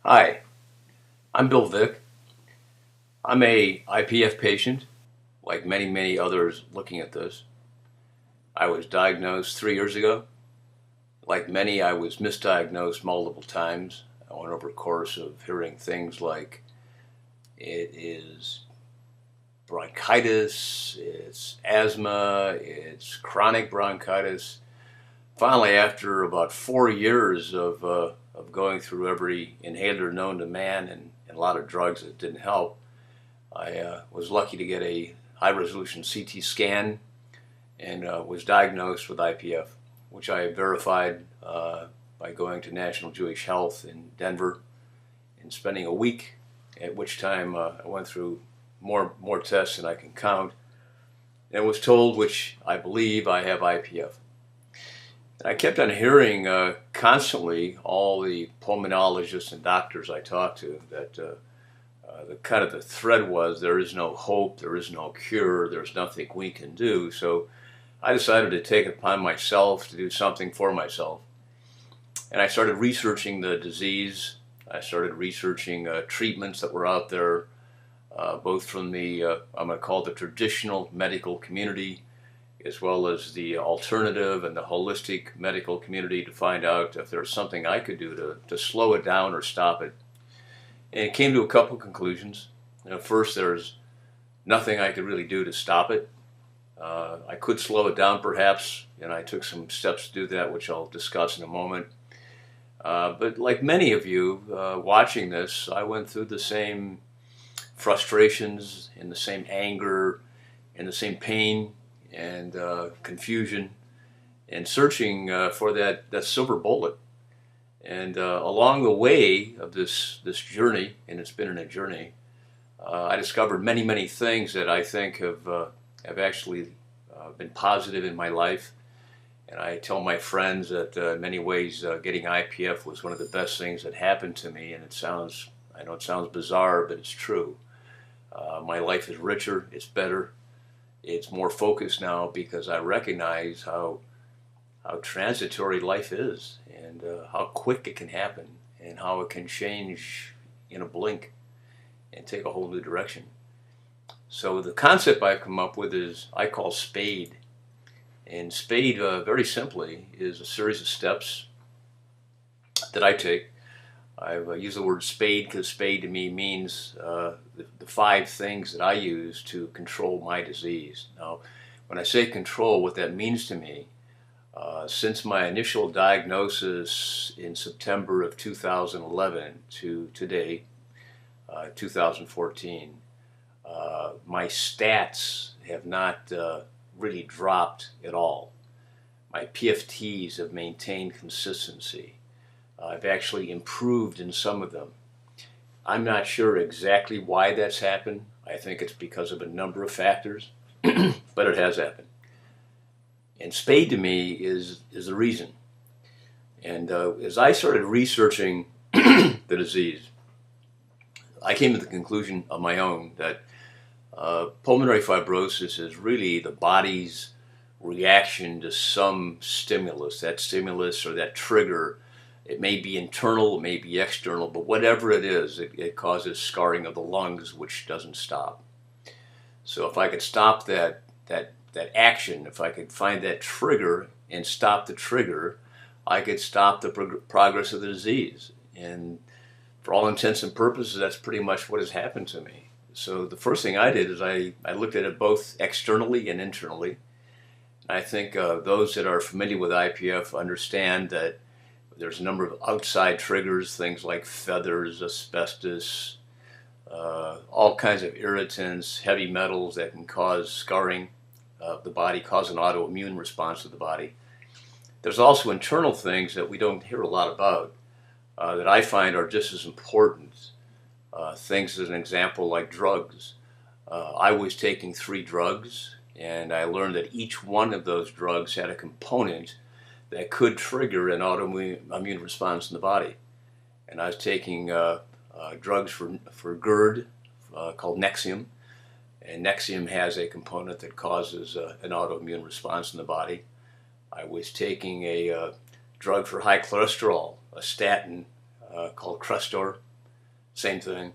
Hi, I'm Bill Vick. I'm a IPF patient, like many others looking at this. I was diagnosed 3 years ago. Like many, I was misdiagnosed multiple times. I went over a course of hearing things like it is bronchitis, it's asthma, it's chronic bronchitis. Finally, after about 4 years of going through every inhaler known to man and a lot of drugs that didn't help, I was lucky to get a high-resolution CT scan and was diagnosed with IPF, which I verified by going to National Jewish Health in Denver and spending a week, at which time I went through more tests than I can count, and was told, which I believe, I have IPF. And I kept on hearing constantly all the pulmonologists and doctors I talked to that the thread was there is no hope, there is no cure, there's nothing we can do. So I decided to take it upon myself to do something for myself. And I started researching the disease. I started researching treatments that were out there, both from the, I'm going to call it the traditional medical community, as well as the alternative and the holistic medical community, to find out if there's something I could do to slow it down or stop it. And it came to a couple conclusions. First, there's nothing I could really do to stop it. I could slow it down perhaps, and I took some steps to do that, which I'll discuss in a moment. But like many of you watching this, I went through the same frustrations and the same anger and the same pain and confusion, and searching for that silver bullet. And along the way of this journey, and it's been a journey, I discovered many things that I think have actually been positive in my life. And I tell my friends that in many ways getting IPF was one of the best things that happened to me. And I know it sounds bizarre, but it's true. My life is richer, it's better. It's more focused now because I recognize how transitory life is, and how quick it can happen, and how it can change in a blink and take a whole new direction. So the concept I've come up with is I call Spade. And Spade, very simply, is a series of steps that I take. I've used the word spade because spade to me means the 5 things that I use to control my disease. Now, when I say control, what that means to me, since my initial diagnosis in September of 2011 to today, 2014, my stats have not really dropped at all. My PFTs have maintained consistency. I've actually improved in some of them. I'm not sure exactly why that's happened. I think it's because of a number of factors, but it has happened. And Spade to me is the reason. And as I started researching the disease, I came to the conclusion of my own that pulmonary fibrosis is really the body's reaction to some stimulus. That stimulus or that trigger, it may be internal, it may be external, but whatever it is, it causes scarring of the lungs, which doesn't stop. So if I could stop that action, if I could find that trigger and stop the trigger, I could stop the progress of the disease. And for all intents and purposes, that's pretty much what has happened to me. So the first thing I did is I looked at it both externally and internally. I think those that are familiar with IPF understand that there's a number of outside triggers, things like feathers, asbestos, all kinds of irritants, heavy metals that can cause scarring of the body, cause an autoimmune response to the body. There's also internal things that we don't hear a lot about that I find are just as important. Things as an example like drugs. I was taking 3 drugs, and I learned that each one of those drugs had a component that could trigger an autoimmune response in the body. And I was taking drugs for GERD called Nexium, and Nexium has a component that causes an autoimmune response in the body. I was taking a drug for high cholesterol, a statin called Crestor, same thing.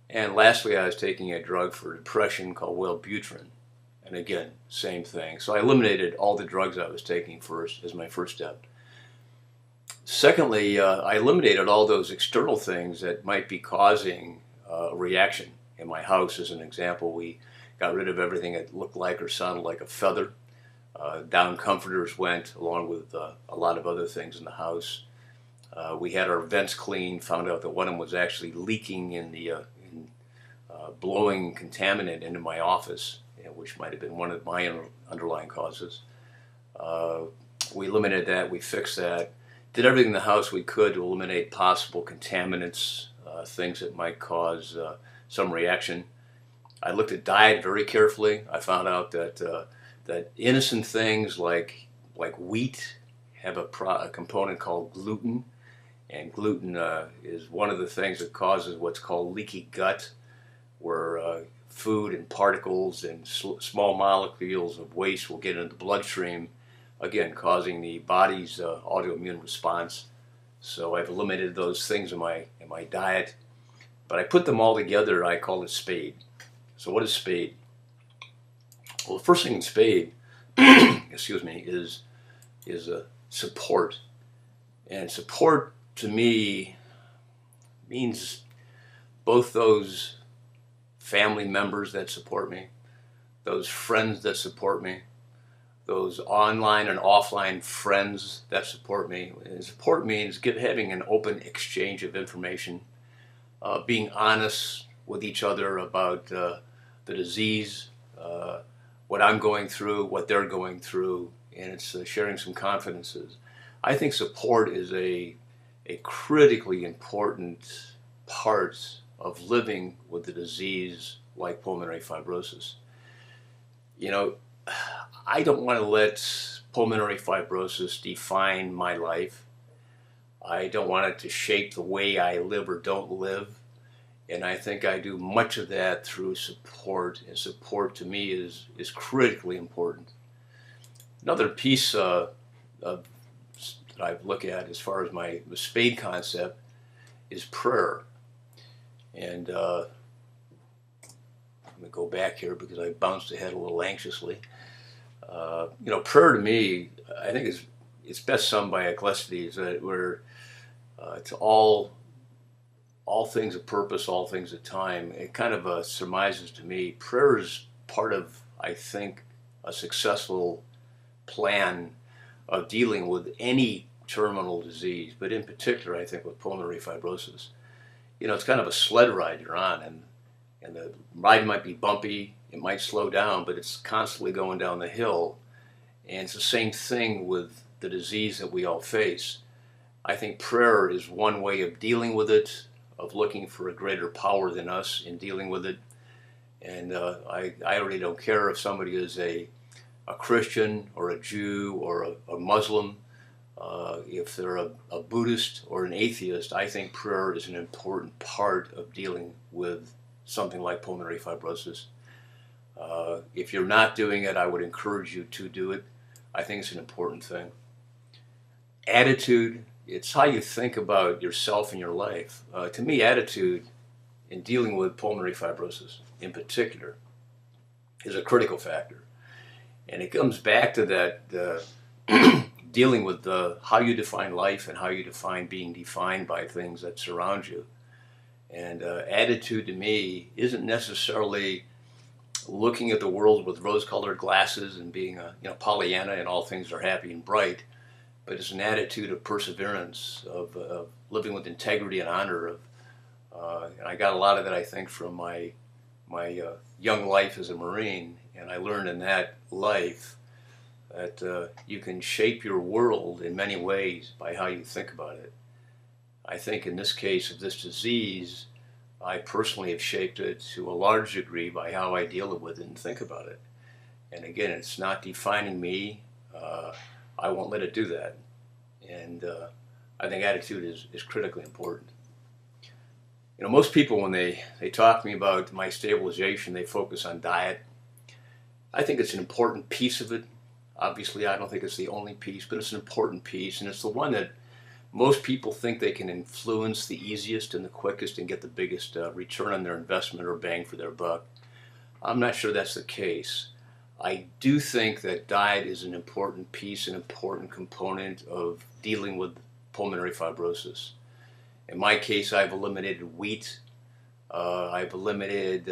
And lastly, I was taking a drug for depression called Wellbutrin. And again, same thing. So I eliminated all the drugs I was taking first as my first step. Secondly, I eliminated all those external things that might be causing a reaction. In my house, as an example, we got rid of everything that looked like or sounded like a feather. Down comforters went, along with a lot of other things in the house. We had our vents cleaned, found out that one of them was actually leaking in the blowing contaminant into my office, which might have been one of my underlying causes. We eliminated that, we fixed that, did everything in the house we could to eliminate possible contaminants, things that might cause some reaction. I looked at diet very carefully. I found out that that innocent things like wheat have a component called gluten, and gluten is one of the things that causes what's called leaky gut, where food and particles and small molecules of waste will get into the bloodstream, again causing the body's autoimmune response. So I've eliminated those things in my diet, but I put them all together. I call it Spade. So what is Spade? Well, the first thing in Spade, excuse me, is a support, and support to me means both those family members that support me, those friends that support me, those online and offline friends that support me. And support means having an open exchange of information, being honest with each other about the disease, what I'm going through, what they're going through, and it's sharing some confidences. I think support is a critically important part of living with a disease like pulmonary fibrosis. You know, I don't want to let pulmonary fibrosis define my life. I don't want it to shape the way I live or don't live. And I think I do much of that through support, and support to me is critically important. Another piece that I look at as far as the Spade concept is prayer. And let me go back here because I bounced ahead a little anxiously. Prayer to me, I think it's best summed by Ecclesiastes, where it's all things of purpose, all things of time. It kind of surmises to me, prayer is part of, I think, a successful plan of dealing with any terminal disease, but in particular, I think with pulmonary fibrosis. It's kind of a sled ride you're on, and the ride might be bumpy, it might slow down, but it's constantly going down the hill. And it's the same thing with the disease that we all face. I think prayer is one way of dealing with it, of looking for a greater power than us in dealing with it. And I really don't care if somebody is a Christian or a Jew or a Muslim, if they're a Buddhist or an atheist. I think prayer is an important part of dealing with something like pulmonary fibrosis. If you're not doing it, I would encourage you to do it. I think it's an important thing. Attitude, it's how you think about yourself and your life. To me, attitude in dealing with pulmonary fibrosis in particular is a critical factor. And it comes back to that dealing with how you define life and how you define being defined by things that surround you. And attitude to me isn't necessarily looking at the world with rose-colored glasses and being a Pollyanna and all things are happy and bright, but it's an attitude of perseverance, of living with integrity and honor. And I got a lot of that, I think, from my young life as a Marine, and I learned in that life that you can shape your world in many ways by how you think about it. I think in this case of this disease, I personally have shaped it to a large degree by how I deal with it and think about it. And again, it's not defining me. I won't let it do that. And I think attitude is critically important. Most people, when they talk to me about my stabilization, they focus on diet. I think it's an important piece of it. Obviously, I don't think it's the only piece, but it's an important piece, and it's the one that Most people think they can influence the easiest and the quickest and get the biggest return on their investment or bang for their buck. I'm not sure that's the case. I do think that diet is an important piece, an important component of dealing with pulmonary fibrosis. In my case, I've eliminated wheat. I've eliminated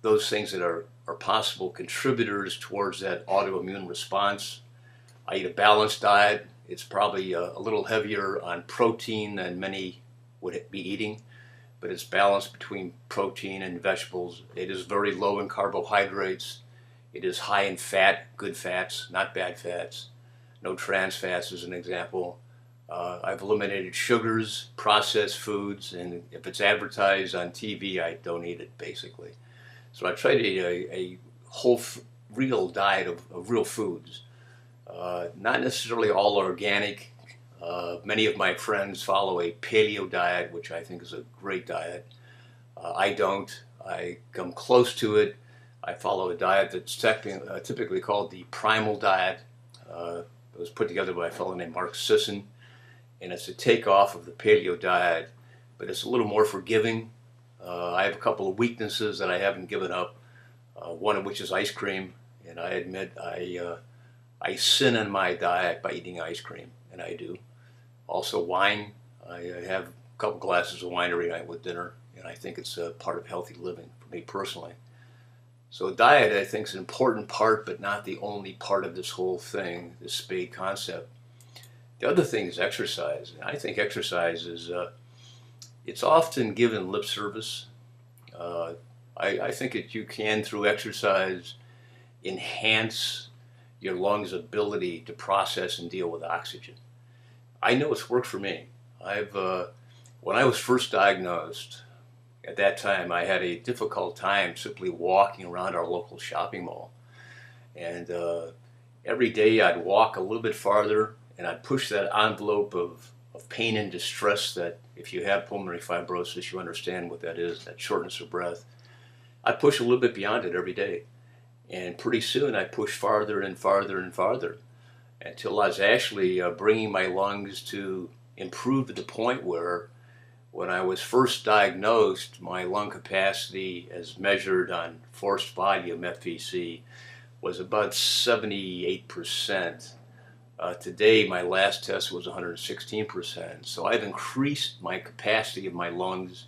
those things that are possible contributors towards that autoimmune response. I eat a balanced diet. It's probably a little heavier on protein than many would be eating, but it's balanced between protein and vegetables. It is very low in carbohydrates. It is high in fat, good fats, not bad fats. No trans fats as an example. I've eliminated sugars, processed foods, and if it's advertised on TV, I don't eat it, basically. So I try to eat a whole, real diet of real foods. Not necessarily all organic. Many of my friends follow a paleo diet, which I think is a great diet. I don't. I come close to it. I follow a diet that's typically called the primal diet. It was put together by a fellow named Mark Sisson, and it's a takeoff of the paleo diet, but it's a little more forgiving. I have a couple of weaknesses that I haven't given up, one of which is ice cream, and I admit I sin in my diet by eating ice cream, and I do. Also wine. I have a couple glasses of wine every night with dinner, and I think it's a part of healthy living for me personally. So diet, I think, is an important part, but not the only part of this whole thing, this Spade concept. The other thing is exercise. I think exercise is, it's often given lip service. I think that you can, through exercise, enhance your lungs' ability to process and deal with oxygen. I know it's worked for me. When I was first diagnosed, at that time I had a difficult time simply walking around our local shopping mall. And every day I'd walk a little bit farther, and I'd push that envelope of pain and distress that if you have pulmonary fibrosis, you understand what that is, that shortness of breath. I push a little bit beyond it every day. And pretty soon I pushed farther and farther and farther until I was actually bringing my lungs to improve to the point where when I was first diagnosed, my lung capacity as measured on forced volume FVC was about 78%. Today, my last test was 116%. So I've increased my capacity of my lungs.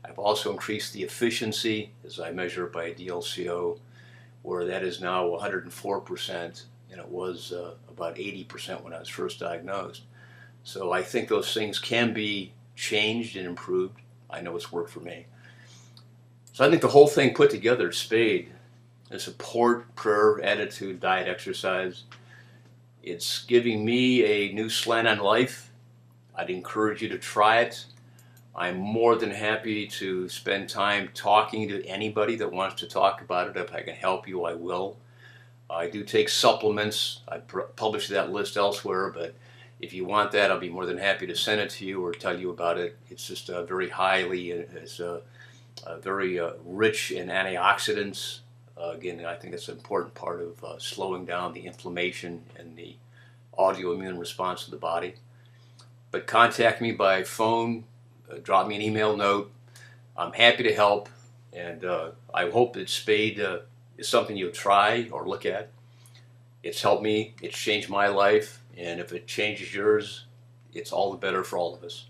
I've also increased the efficiency, as I measure it by a DLCO, where that is now 104%, and it was about 80% when I was first diagnosed. So I think those things can be changed and improved. I know it's worked for me. So I think the whole thing put together, Spade, the support, prayer, attitude, diet, exercise, it's giving me a new slant on life. I'd encourage you to try it. I'm more than happy to spend time talking to anybody that wants to talk about it. If I can help you, I will. I do take supplements. I publish that list elsewhere, but if you want that, I'll be more than happy to send it to you or tell you about it. It's just very very rich in antioxidants. Again, I think it's an important part of slowing down the inflammation and the autoimmune response of the body. But contact me by phone, drop me an email note. I'm happy to help, and I hope that Spade is something you'll try or look at. It's helped me, it's changed my life, and if it changes yours, it's all the better for all of us.